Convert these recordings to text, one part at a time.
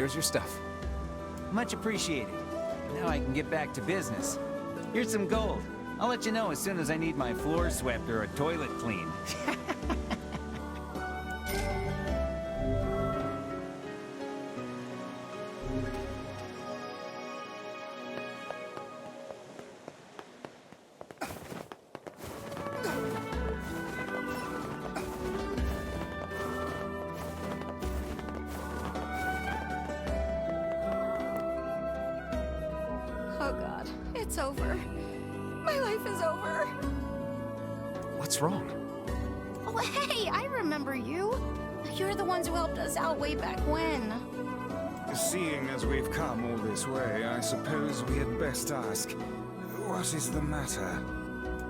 here's your stuff. Much appreciated. Now I can get back to business. Here's some gold. I'll let you know as soon as I need my floor swept or a toilet cleaned. Oh God, it's over. My life is over. What's wrong? Oh, hey, I remember you. You're the ones who helped us out way back when. Seeing as we've come all this way, I suppose we had best ask, what is the matter?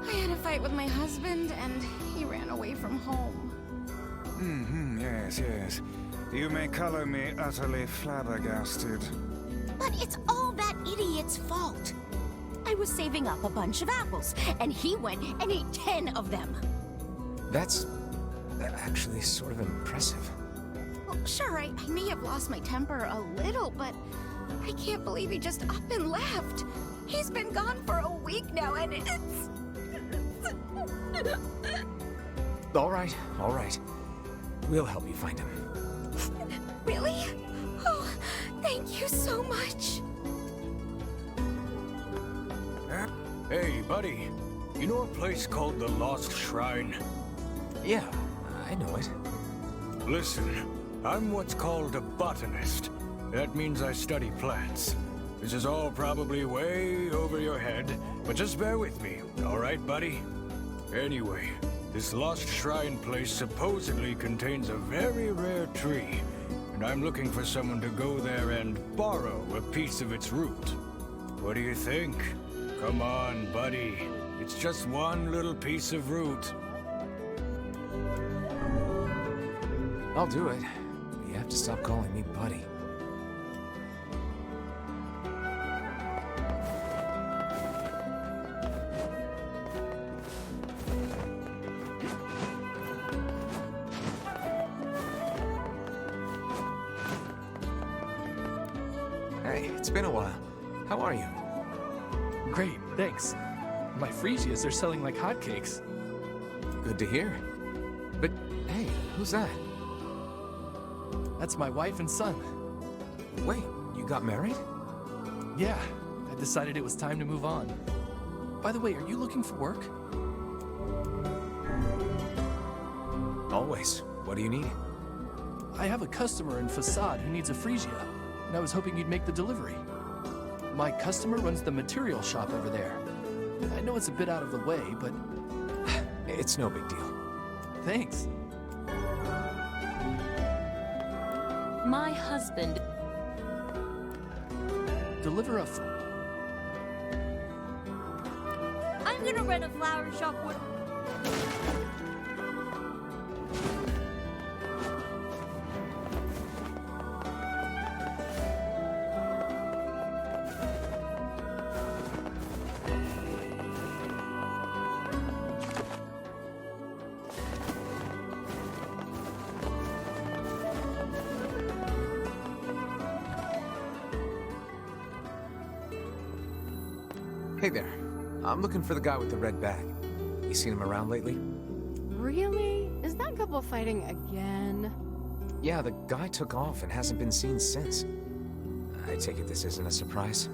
I had a fight with my husband, and he ran away from home. Yes. You may color me utterly flabbergasted. But it's all that idiot's fault. I was saving up a bunch of apples, and he went and ate 10 of them. That's actually sort of impressive. Well, sure, I may have lost my temper a little, but I can't believe he just up and left. He's been gone for a week now, and it's... All right. We'll help you find him. Really? Oh, thank you so much. Hey, buddy. You know a place called the Lost Shrine? Yeah, I know it. Listen, I'm what's called a botanist. That means I study plants. This is all probably way over your head, but just bear with me, all right, buddy? Anyway, this Lost Shrine place supposedly contains a very rare tree, and I'm looking for someone to go there and borrow a piece of its root. What do you think? Come on, buddy. It's just one little piece of root. I'll do it. You have to stop calling me buddy. Hey, it's been a while. How are you? Great, thanks. My freesias are selling like hotcakes. Good to hear. But hey, who's that? That's my wife and son. Wait, you got married? Yeah, I decided it was time to move on. By the way, are you looking for work? Always. What do you need? I have a customer in Facade who needs a freesia, and I was hoping you'd make the delivery. My customer runs the material shop over there. I know it's a bit out of the way, but... It's no big deal. Thanks. My husband. Deliver a... I'm gonna run a flower shop with... Hey there. I'm looking for the guy with the red bag. You seen him around lately? Really? Is that couple fighting again? Yeah, the guy took off and hasn't been seen since. I take it this isn't a surprise?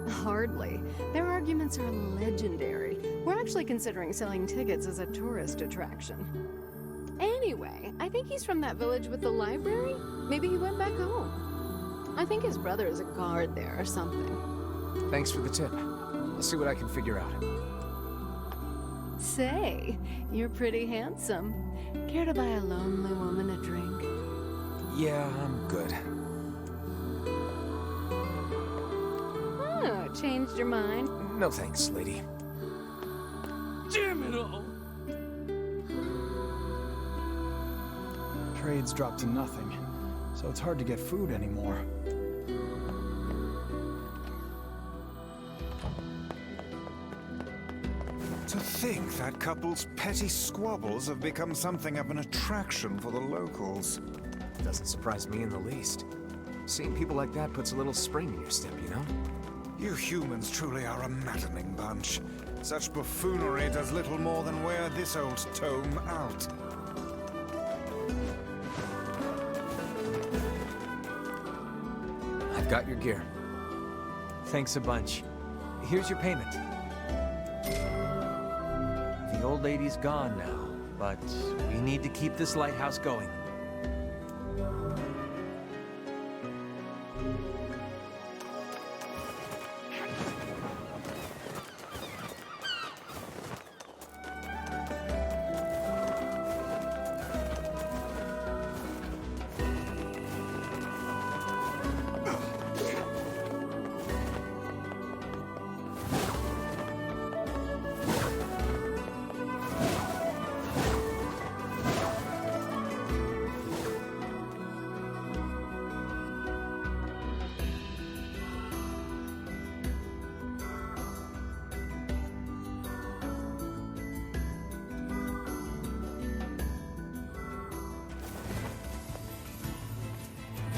Hardly. Their arguments are legendary. We're actually considering selling tickets as a tourist attraction. Anyway, I think he's from that village with the library. Maybe he went back home. I think his brother is a guard there or something. Thanks for the tip. I'll see what I can figure out. Say, you're pretty handsome. Care to buy a lonely woman a drink? Yeah, I'm good. Oh, changed your mind? No thanks, lady. Damn it all! Trade's dropped to nothing, so it's hard to get food anymore. To think that couple's petty squabbles have become something of an attraction for the locals. Doesn't surprise me in the least. Seeing people like that puts a little spring in your step, you know? You humans truly are a maddening bunch. Such buffoonery does little more than wear this old tome out. I've got your gear. Thanks a bunch. Here's your payment. The old lady's gone now, but we need to keep this lighthouse going.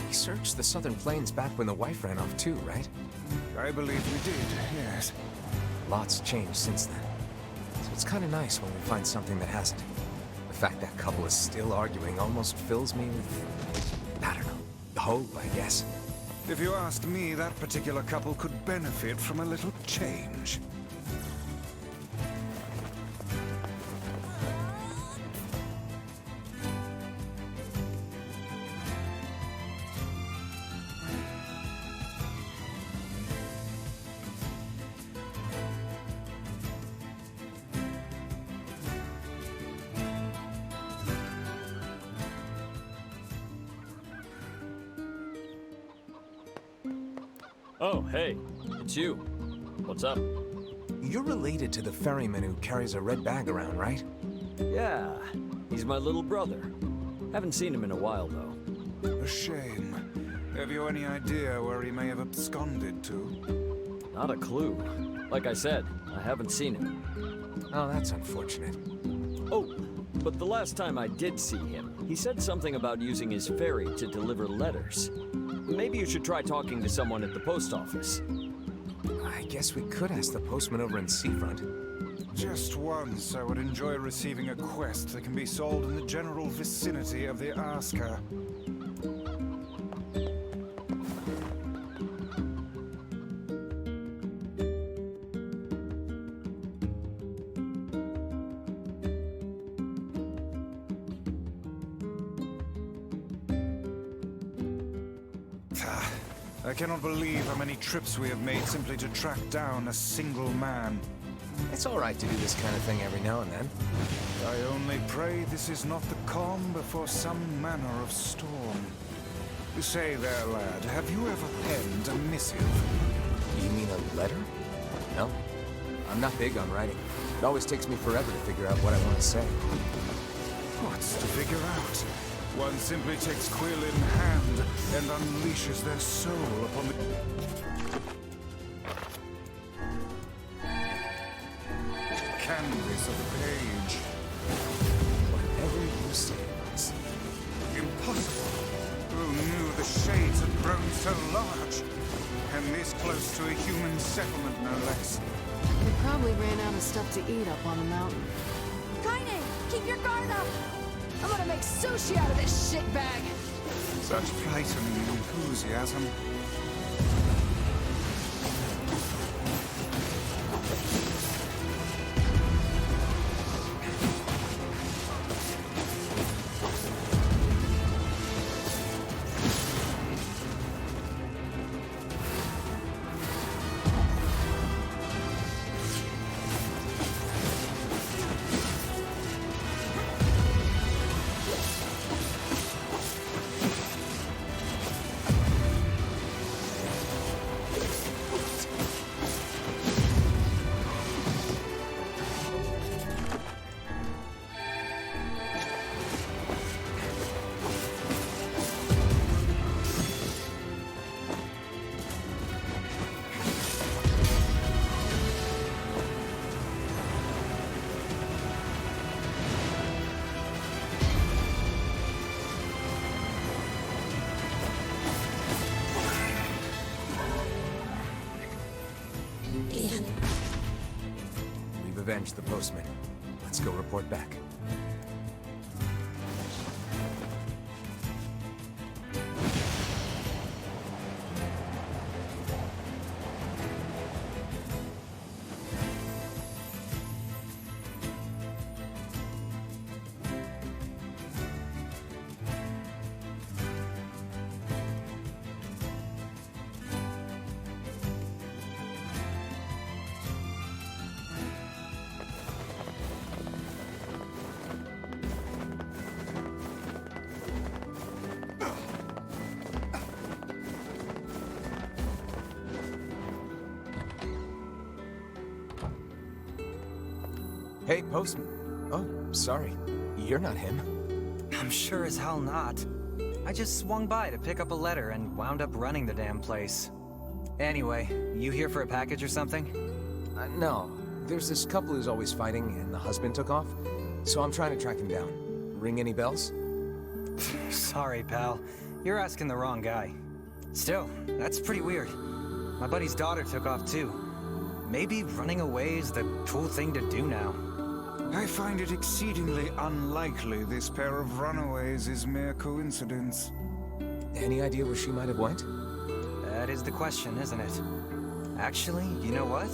We searched the southern plains back when the wife ran off too, right? I believe we did, yes. Lots changed since then. So it's kind of nice when we find something that hasn't. The fact that couple is still arguing almost fills me with, I don't know, hope, I guess. If you ask me, that particular couple could benefit from a little change. Oh, hey, it's you. What's up? You're related to the ferryman who carries a red bag around, right? Yeah, he's my little brother. Haven't seen him in a while, though. A shame. Have you any idea where he may have absconded to? Not a clue. Like I said, I haven't seen him. Oh, that's unfortunate. Oh, but the last time I did see him, he said something about using his ferry to deliver letters. Maybe you should try talking to someone at the post office. I guess we could ask the postman over in Seafront. Just once, I would enjoy receiving a quest that can be sold in the general vicinity of the Asker. I cannot believe how many trips we have made simply to track down a single man. It's all right to do this kind of thing every now and then. I only pray this is not the calm before some manner of storm. Say there, lad, have you ever penned a missive? You mean a letter? No. I'm not big on writing. It always takes me forever to figure out what I want to say. What's to figure out? One simply takes quill in hand and unleashes their soul upon the... canvas of the page. Whatever you say, Max. Impossible. Who knew the shades had grown so large? And this close to a human settlement, no less. We probably ran out of stuff to eat up on the mountain. Kaine, keep your guard up! I'm gonna make sushi out of this shitbag! Such flightening enthusiasm. avenge the postman. Let's go report back. Hey, postman. Oh, sorry. You're not him. I'm sure as hell not. I just swung by to pick up a letter and wound up running the damn place. Anyway, you here for a package or something? No. There's this couple who's always fighting, and the husband took off. So I'm trying to track him down. Ring any bells? Sorry, pal. You're asking the wrong guy. Still, that's pretty weird. My buddy's daughter took off too. Maybe running away is the cool thing to do now. I find it exceedingly unlikely this pair of runaways is mere coincidence. Any idea where she might have went? That is the question, isn't it? Actually, you know what?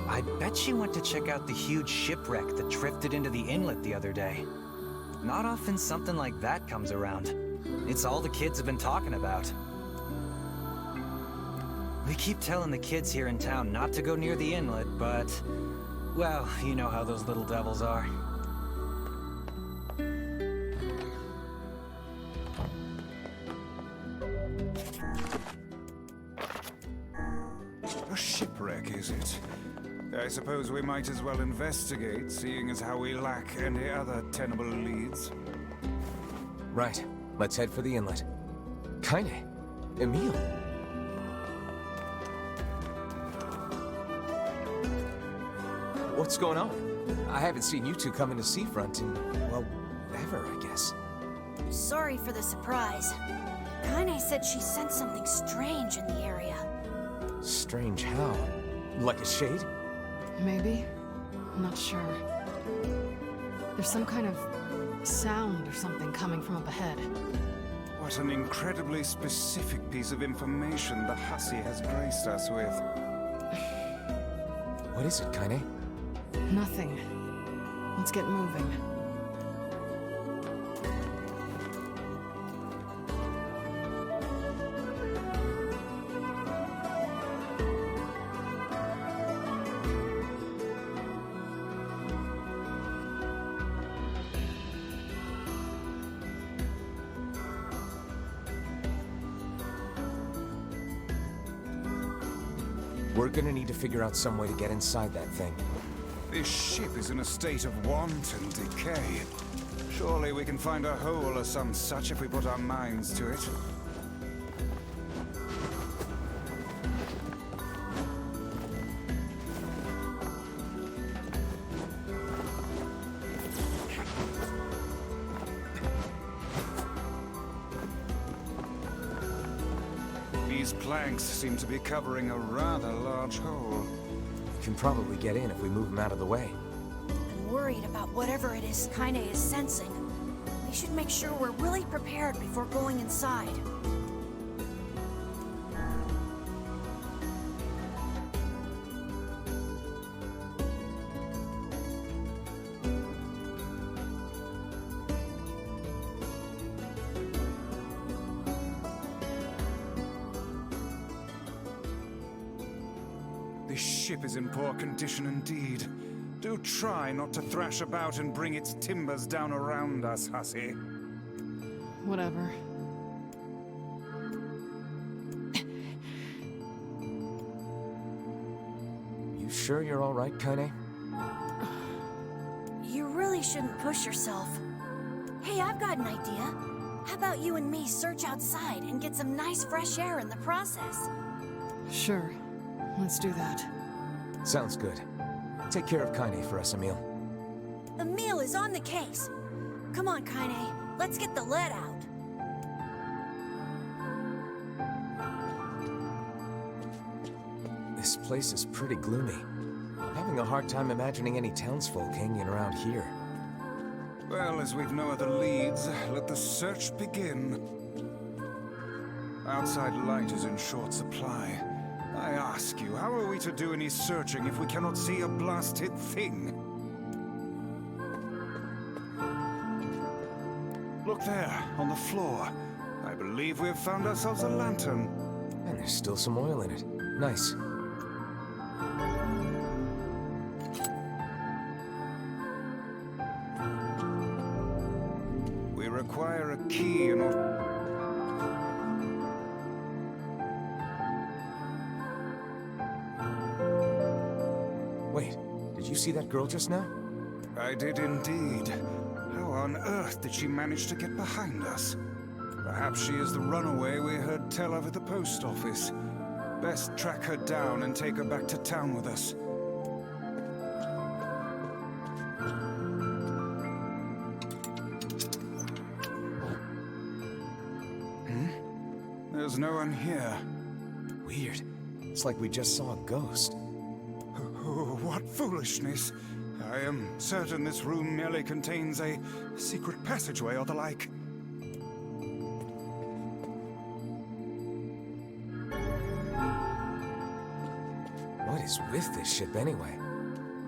I bet she went to check out the huge shipwreck that drifted into the inlet the other day. Not often something like that comes around. It's all the kids have been talking about. We keep telling the kids here in town not to go near the inlet, but... well, you know how those little devils are. A shipwreck, is it? I suppose we might as well investigate, seeing as how we lack any other tenable leads. Right. Let's head for the inlet. Kaine. Emil. What's going on? I haven't seen you two come into Seafront in, well, ever, I guess. Sorry for the surprise. Kaine said she sensed something strange in the area. Strange how? Like a shade? Maybe. I'm not sure. There's some kind of sound or something coming from up ahead. What an incredibly specific piece of information the hussy has graced us with. What is it, Kaine? Nothing. Let's get moving. We're gonna need to figure out some way to get inside that thing. This ship is in a state of wanton decay. Surely we can find a hole or some such if we put our minds to it. These planks seem to be covering a rather large hole. We can probably get in if we move them out of the way. I'm worried about whatever it is Kaine is sensing. We should make sure we're really prepared before going inside. This ship is in poor condition indeed. Do try not to thrash about and bring its timbers down around us, hussy. Whatever. You sure you're all right, Kaine? You really shouldn't push yourself. Hey, I've got an idea. How about you and me search outside and get some nice fresh air in the process? Sure. Let's do that. Sounds good. Take care of Kaine for us, Emil. Emil is on the case. Come on, Kaine. Let's get the lead out. This place is pretty gloomy. I'm having having a hard time imagining any townsfolk hanging around here. Well, as we've no other leads, let the search begin. Outside light is in short supply. I ask you, how are we to do any searching if we cannot see a blasted thing? Look there, on the floor. I believe we have found ourselves a lantern. And there's still some oil in it. Nice. We require a key in order... Wait, did you see that girl just now? I did indeed. How on earth did she manage to get behind us? Perhaps she is the runaway we heard tell of at the post office. Best track her down and take her back to town with us. There's no one here. Weird. It's like we just saw a ghost. Oh, what foolishness. I am certain this room merely contains a secret passageway or the like. What is with this ship anyway?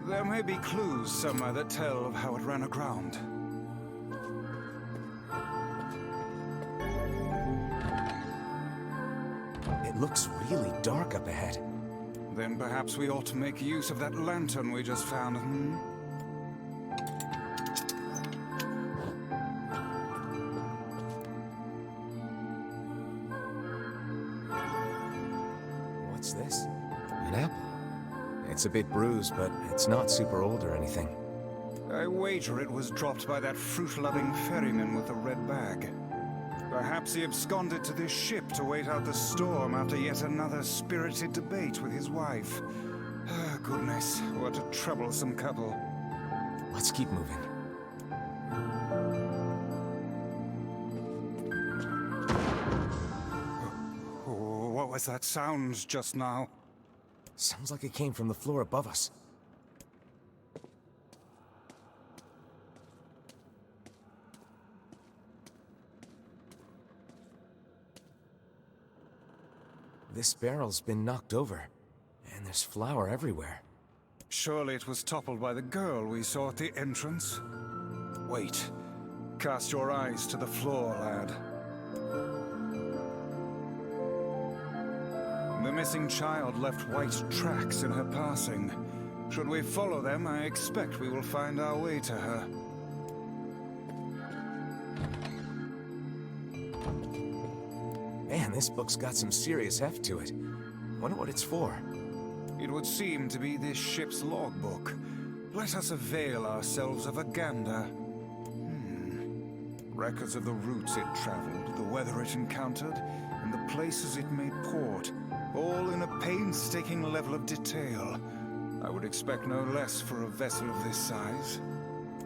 There may be clues somewhere that tell of how it ran aground. It looks really dark up ahead. Then perhaps we ought to make use of that lantern we just found, What's this? An apple. It's a bit bruised, but it's not super old or anything. I wager it was dropped by that fruit-loving ferryman with the red bag. Perhaps he absconded to this ship to wait out the storm after yet another spirited debate with his wife. Ah, goodness, what a troublesome couple. Let's keep moving. Oh, what was that sound just now? Sounds like it came from the floor above us. This barrel's been knocked over, and there's flour everywhere. Surely it was toppled by the girl we saw at the entrance. Wait. Cast your eyes to the floor, lad. The missing child left white tracks in her passing. Should we follow them, I expect we will find our way to her. Man, this book's got some serious heft to it. Wonder what it's for. It would seem to be this ship's logbook. Let us avail ourselves of a gander. Records of the routes it traveled, the weather it encountered, and the places it made port, all in a painstaking level of detail. I would expect no less for a vessel of this size.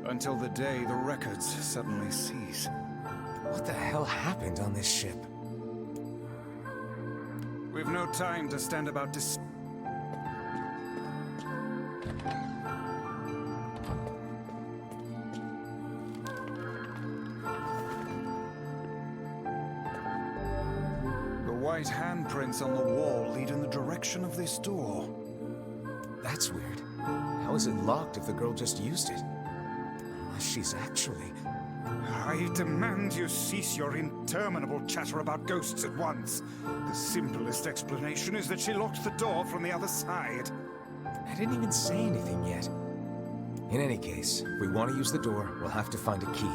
Until the day the records suddenly cease. What the hell happened on this ship? We've no time to stand about The white handprints on the wall lead in the direction of this door. That's weird. How is it locked if the girl just used it? Unless she's actually... I demand you cease your interminable chatter about ghosts at once. The simplest explanation is that she locked the door from the other side. I didn't even say anything yet. In any case, if we want to use the door, we'll have to find a key.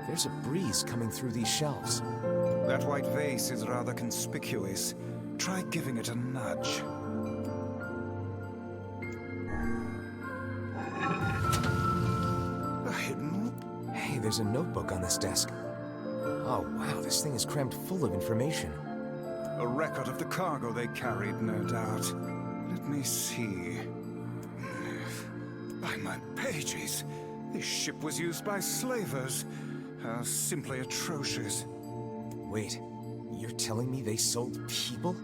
There's a breeze coming through these shelves. That white vase is rather conspicuous. Try giving it a nudge. A hidden... Hey, there's a notebook on this desk. Oh, wow, this thing is crammed full of information. A record of the cargo they carried, no doubt. Let me see. By my pages, This ship was used by slavers. How simply atrocious. Wait, you're telling me they sold people?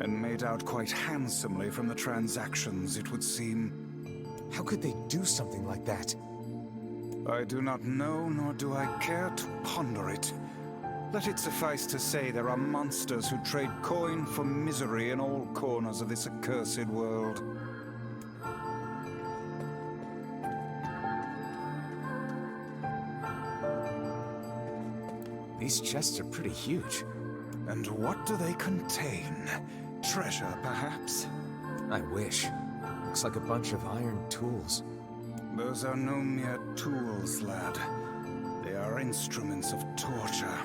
And made out quite handsomely from the transactions, it would seem. How could they do something like that? I do not know, nor do I care to ponder it. Let it suffice to say there are monsters who trade coin for misery in all corners of this accursed world. These chests are pretty huge. And what do they contain? Treasure, perhaps? I wish. Looks like a bunch of iron tools. Those are no mere tools, lad. They are instruments of torture.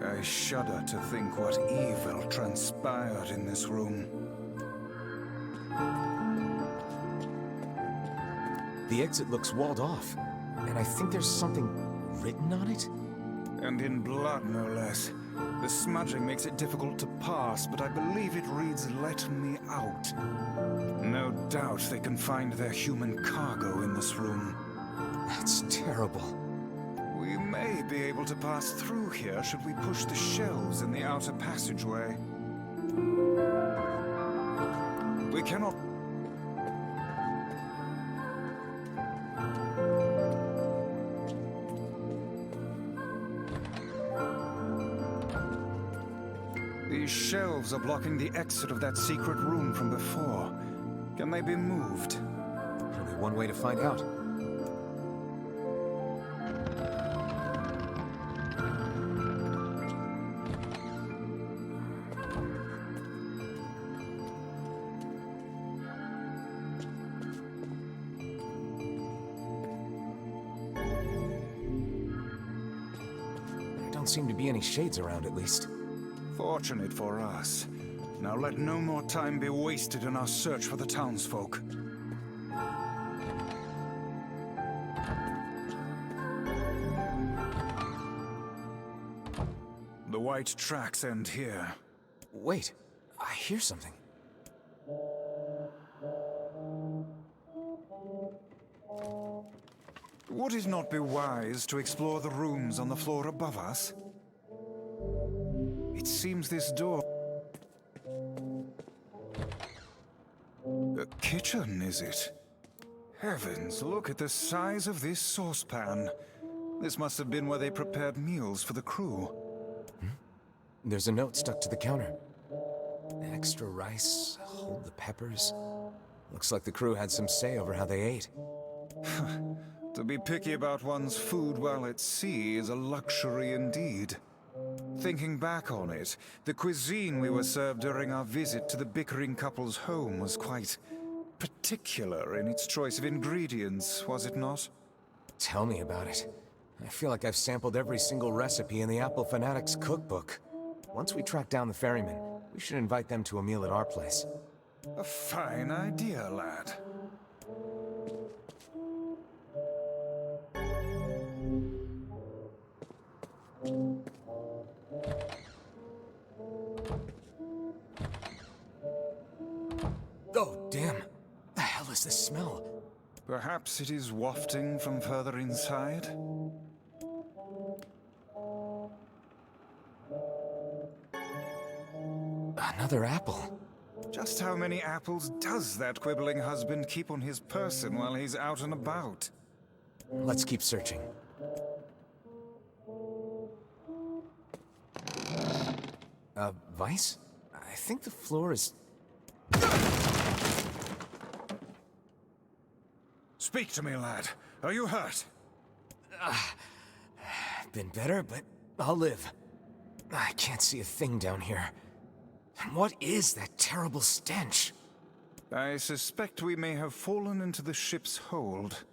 I shudder to think what evil transpired in this room. The exit looks walled off, and I think there's something written on it? And in blood, no less. The smudging makes it difficult to pass, but I believe it reads, "Let me out." No doubt they can find their human cargo in this room. That's terrible. We may be able to pass through here should we push the shelves in the outer passageway. We cannot... These shelves are blocking the exit of that secret room from before. Can they be moved? Only one way to find out. There don't seem to be any shades around, at least. Fortunate for us. Now let no more time be wasted in our search for the townsfolk. The white tracks end here. Wait, I hear something. Would it not be wise to explore the rooms on the floor above us? It seems this door... A kitchen, is it? Heavens, look at the size of this saucepan. This must have been where they prepared meals for the crew. There's a note stuck to the counter. Extra rice, hold the peppers. Looks like the crew had some say over how they ate. To be picky about one's food while at sea is a luxury indeed. Thinking back on it, the cuisine we were served during our visit to the bickering couple's home was quite particular in its choice of ingredients, was it not? Tell me about it. I feel like I've sampled every single recipe in the Apple Fanatics cookbook. Once we track down the ferryman, we should invite them to a meal at our place. A fine idea, lad. Oh, damn. The hell is this smell? Perhaps it is wafting from further inside? Another apple. Just how many apples does that quibbling husband keep on his person while he's out and about? Let's keep searching. Vice? I think the floor is... Speak to me, lad. Are you hurt? Been better, but I'll live. I can't see a thing down here. What is that terrible stench? I suspect we may have fallen into the ship's hold.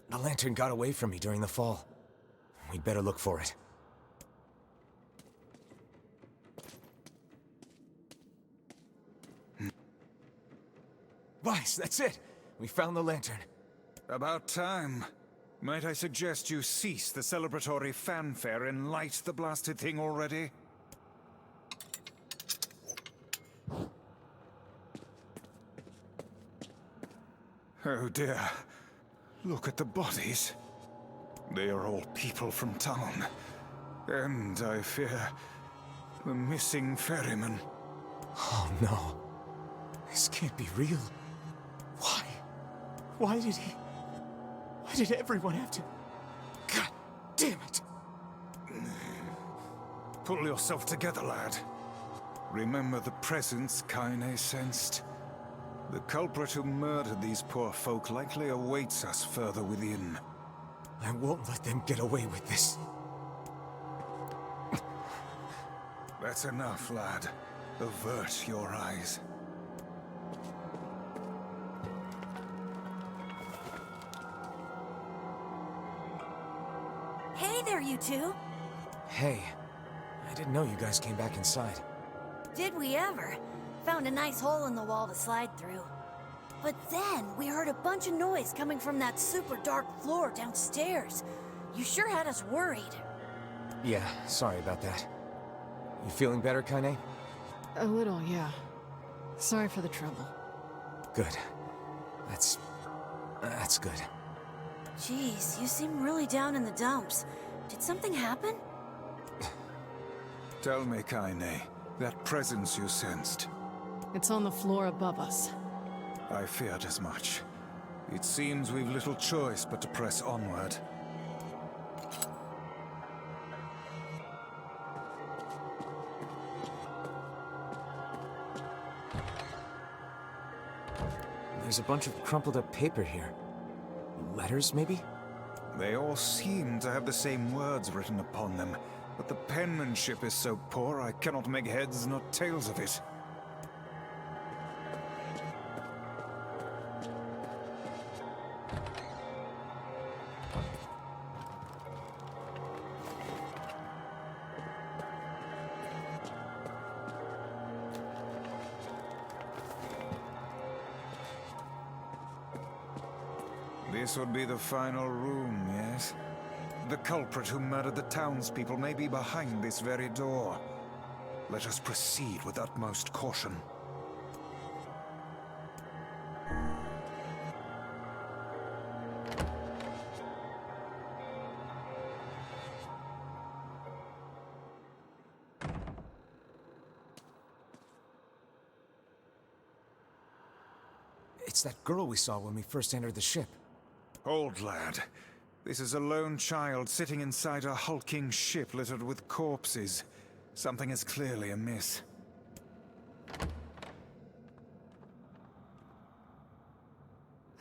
The lantern got away from me during the fall. We'd better look for it. Vice, that's it! We found the lantern. About time. Might I suggest you cease the celebratory fanfare and light the blasted thing already? Oh dear. Look at the bodies. They are all people from town. And, I fear, the missing ferryman. Oh no. This can't be real. Why? Why did everyone have to... God damn it! Pull yourself together, lad. Remember the presence Kaine sensed? The culprit who murdered these poor folk likely awaits us further within. I won't let them get away with this. That's enough, lad. Avert your eyes. Hey there, you two. Hey, I didn't know you guys came back inside. Did we ever? Found a nice hole in the wall to slide through. But then we heard a bunch of noise coming from that super dark floor downstairs. You sure had us worried. Yeah, sorry about that. You feeling better, Kaine? A little, yeah. Sorry for the trouble. Good. That's good. Jeez, you seem really down in the dumps. Did something happen? Tell me, Kaine, that presence you sensed. It's on the floor above us. I feared as much. It seems we've little choice but to press onward. There's a bunch of crumpled up paper here. Letters, maybe? They all seem to have the same words written upon them, but the penmanship is so poor I cannot make heads nor tails of it. This would be the final room, yes? The culprit who murdered the townspeople may be behind this very door. Let us proceed with utmost caution. It's that girl we saw when we first entered the ship. Old lad, this is a lone child sitting inside a hulking ship littered with corpses. Something is clearly amiss.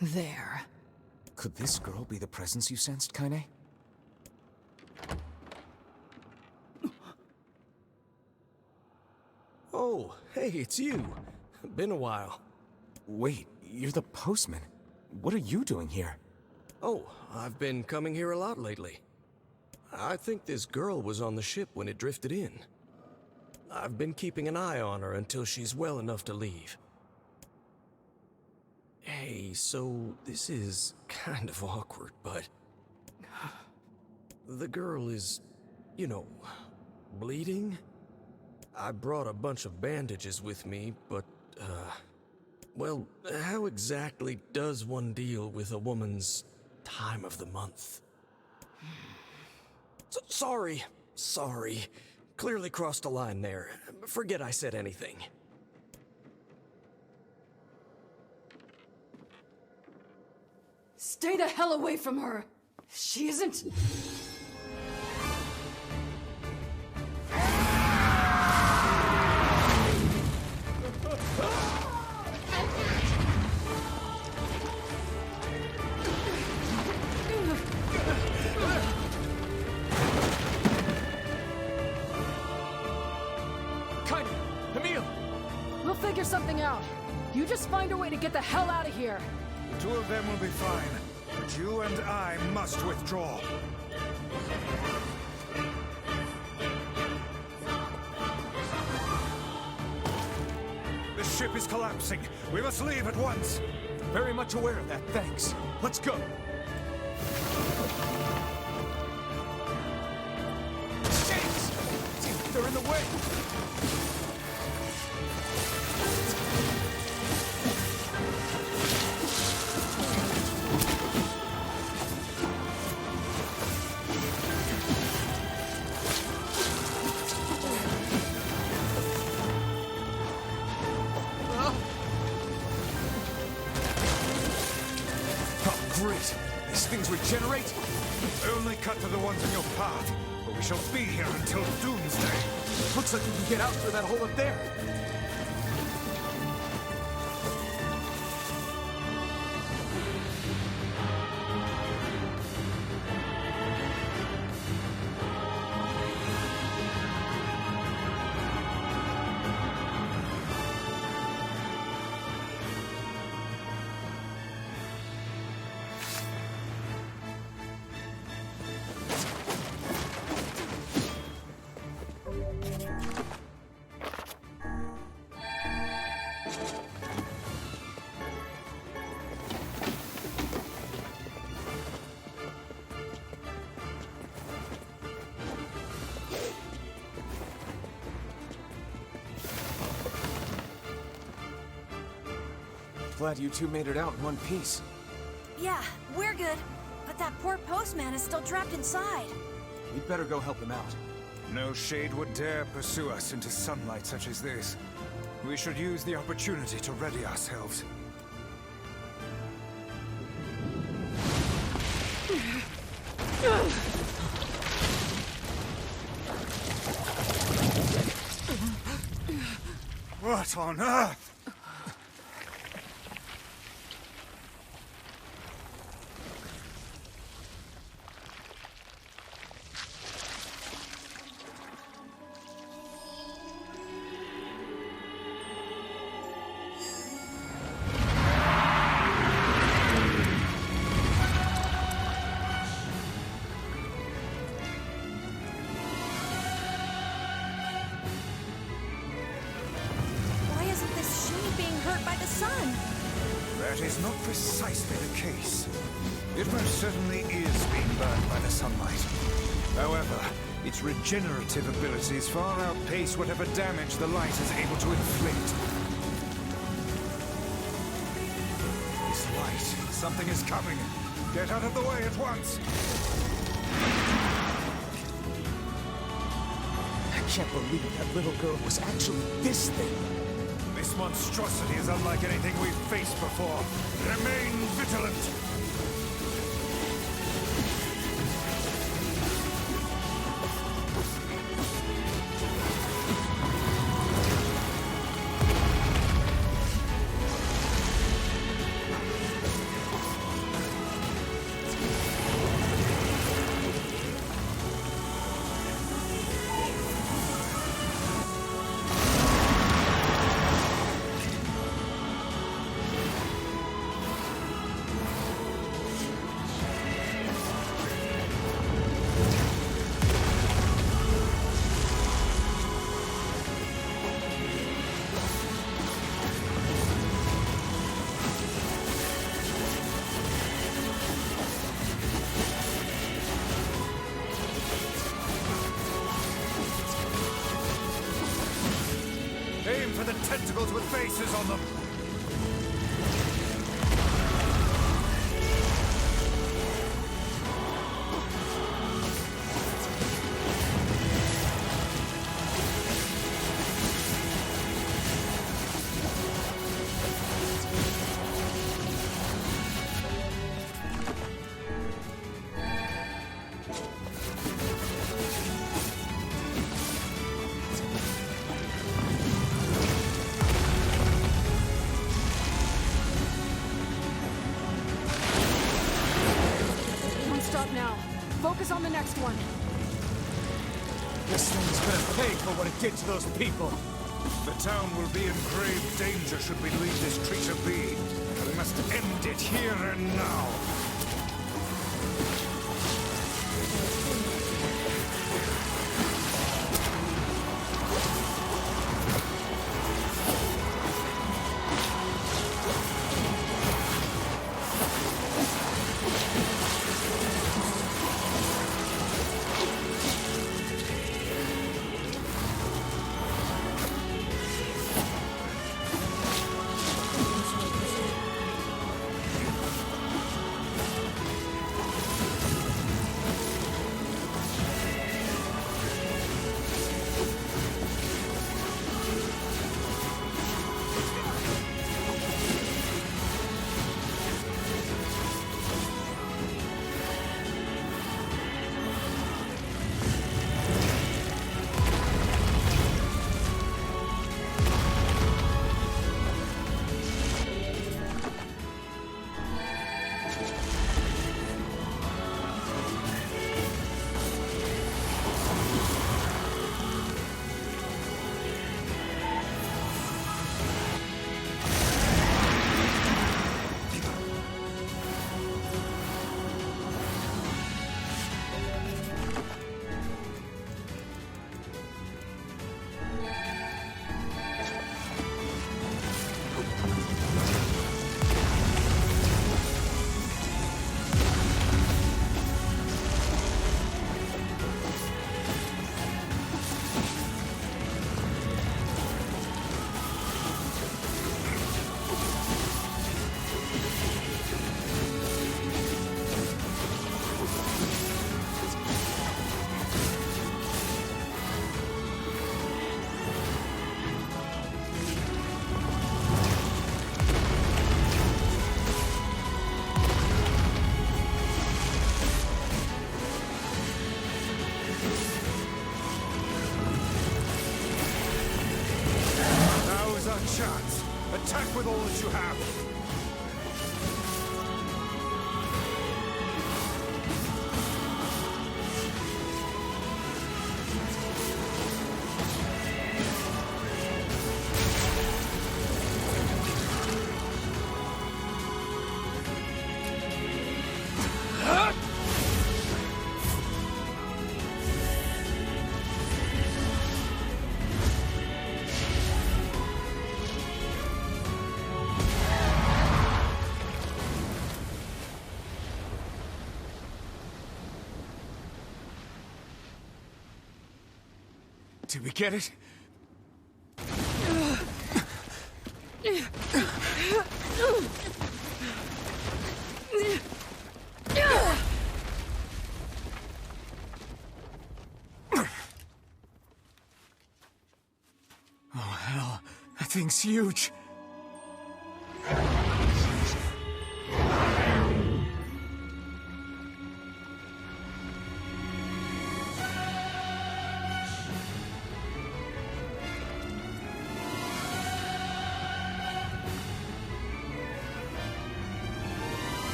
There. Could this girl be the presence you sensed, Kaine? Oh, hey, it's you. Been a while. Wait, you're the postman. What are you doing here? Oh, I've been coming here a lot lately. I think this girl was on the ship when it drifted in. I've been keeping an eye on her until she's well enough to leave. Hey, so this is kind of awkward, but... the girl is, you know, bleeding? I brought a bunch of bandages with me, but, well, how exactly does one deal with a woman's time of the month? Sorry. Clearly crossed a line there. Forget I said anything. Stay the hell away from her! She isn't... We'll figure something out. You just find a way to get the hell out of here. The two of them will be fine, but you and I must withdraw. The ship is collapsing. We must leave at once. Very much aware of that, thanks. Let's go. Shit! They're in the way! Wait, these things regenerate? Only cut to the ones in your path, but we shall be here until doomsday. Looks like we can get out through that hole up there. Glad you two made it out in one piece. Yeah, we're good. But that poor postman is still trapped inside. We'd better go help him out. No shade would dare pursue us into sunlight such as this. We should use the opportunity to ready ourselves. What on earth? That is not precisely the case. It most certainly is being burned by the sunlight. However, its regenerative abilities far outpace whatever damage the light is able to inflict. This light, something is coming. Get out of the way at once! I can't believe that little girl was actually this thing. This monstrosity is unlike anything we've faced before. Remain vigilant! Aim for the tentacles with faces on them! Now, focus on the next one. This thing's gonna pay for what it did to those people. The town will be in grave danger should we leave this creature be. We must end it here and now. chance. Attack with all that you have. Did we get it? Oh, hell. That thing's huge.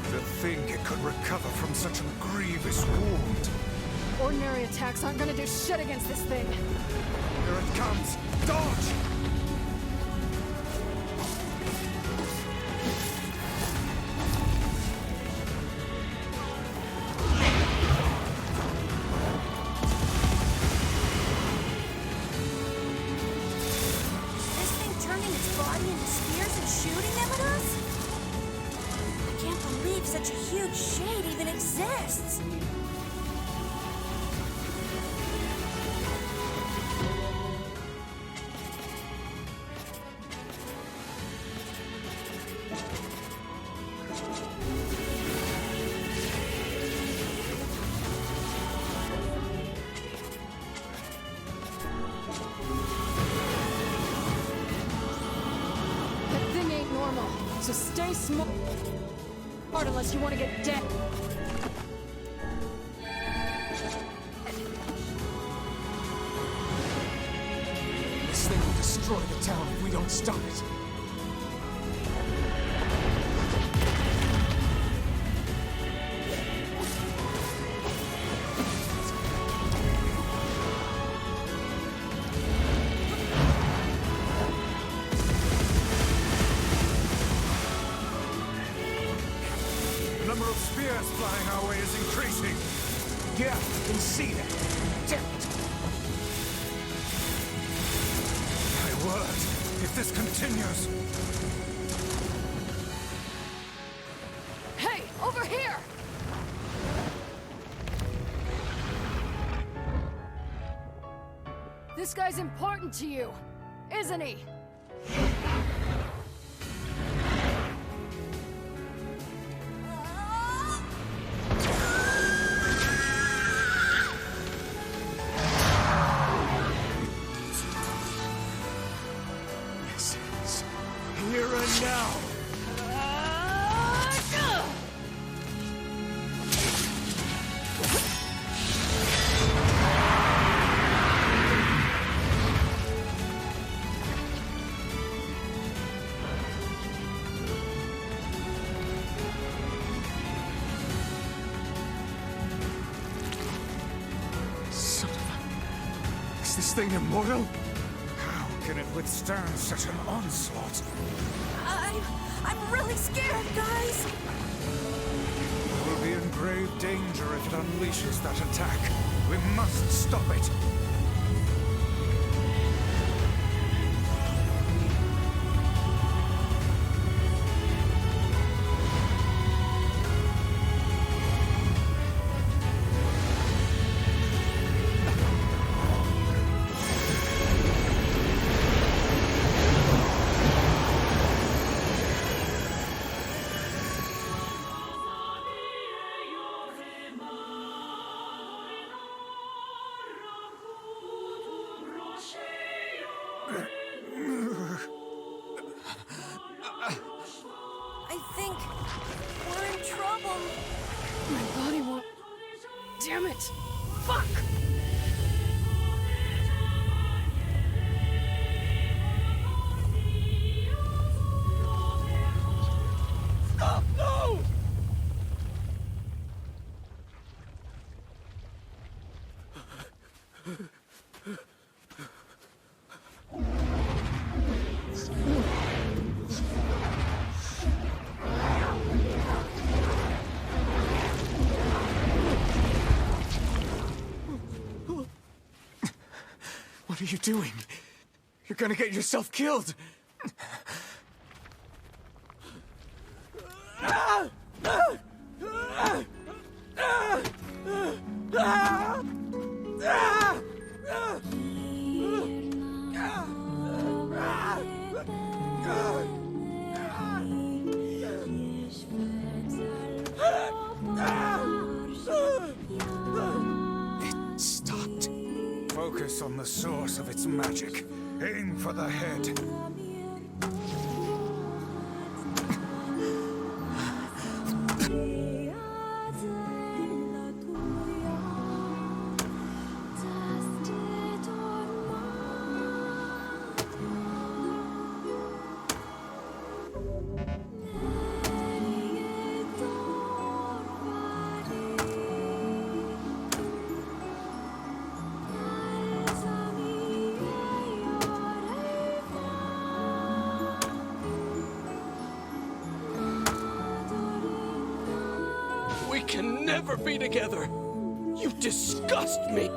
To think it could recover from such a grievous wound. Ordinary attacks aren't gonna do shit against this thing. Here it comes! Dodge! This thing turning its body into spears and shooting them at us? I can't believe such a huge shade even exists. That thing ain't normal, so stay smart unless you want to get dead. This thing will destroy the town if we don't stop it. The number of spears flying our way is increasing. Yeah, I can see that. Damn it. My word, if this continues... Hey, over here! This guy's important to you, isn't he? This is here and now. Son of a... Is this thing immortal? How can it withstand such an onslaught? I'm really scared, guys. We'll be in grave danger if it unleashes that attack. We must stop it. I think we're in trouble. My body won't... Damn it! Fuck! What are you doing? You're gonna get yourself killed! It stopped. Focus on the source of its magic. Aim for the head. We can never be together. You disgust me.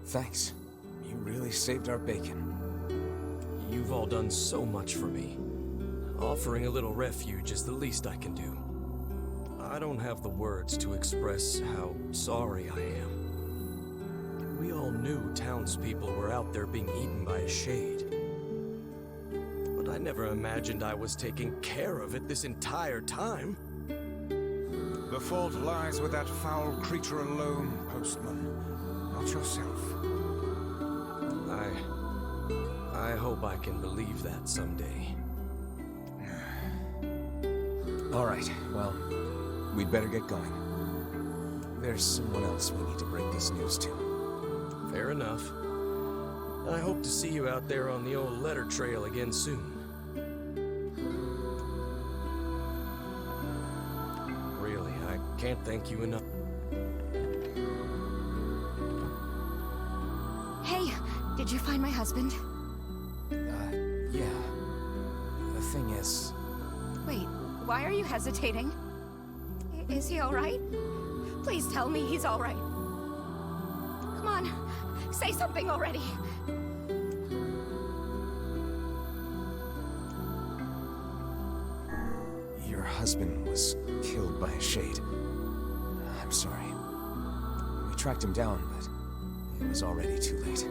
Thanks. You really saved our bacon. You've all done so much for me. Offering a little refuge is the least I can do. I don't have the words to express how sorry I am. We all knew townspeople were out there being eaten by a shade. But I never imagined I was taking care of it this entire time. The fault lies with that foul creature alone, Postman. Not yourself. I hope I can believe that someday. All right, well, we'd better get going. There's someone else we need to break this news to. Fair enough. I hope to see you out there on the old letter trail again soon. Really, I can't thank you enough. Hey, did you find my husband? Yeah. The thing is... Wait, why are you hesitating? Is he all right? Please tell me he's all right. Come on, say something already. Your husband was killed by a shade. I'm sorry. We tracked him down, but it was already too late.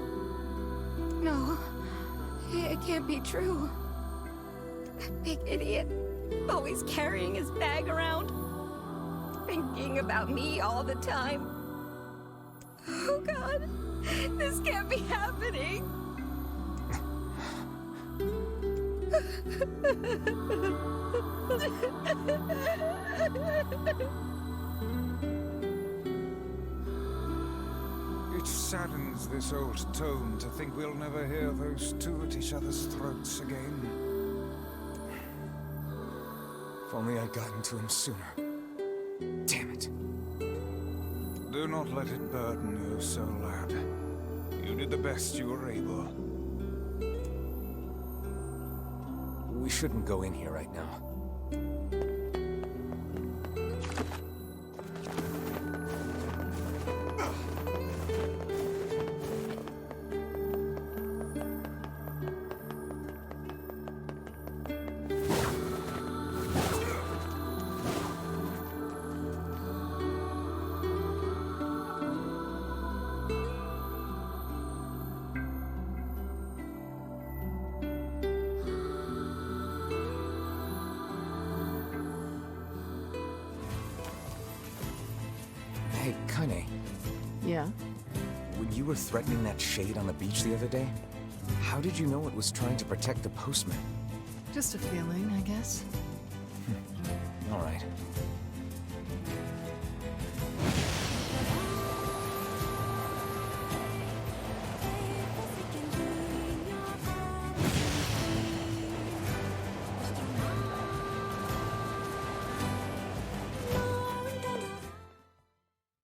No, it can't be true. That big idiot, always carrying his bag around, thinking about me all the time. Oh God, this can't be happening. It saddens this old tome to think we'll never hear those two at each other's throats again. If only I'd gotten to him sooner. Damn it. Do not let it burden you so, lad. You did the best you were able. We shouldn't go in here right now. Hey, Kaine, Yeah? when you were threatening that shade on the beach the other day, how did you know it was trying to protect the postman? Just a feeling, I guess. All right.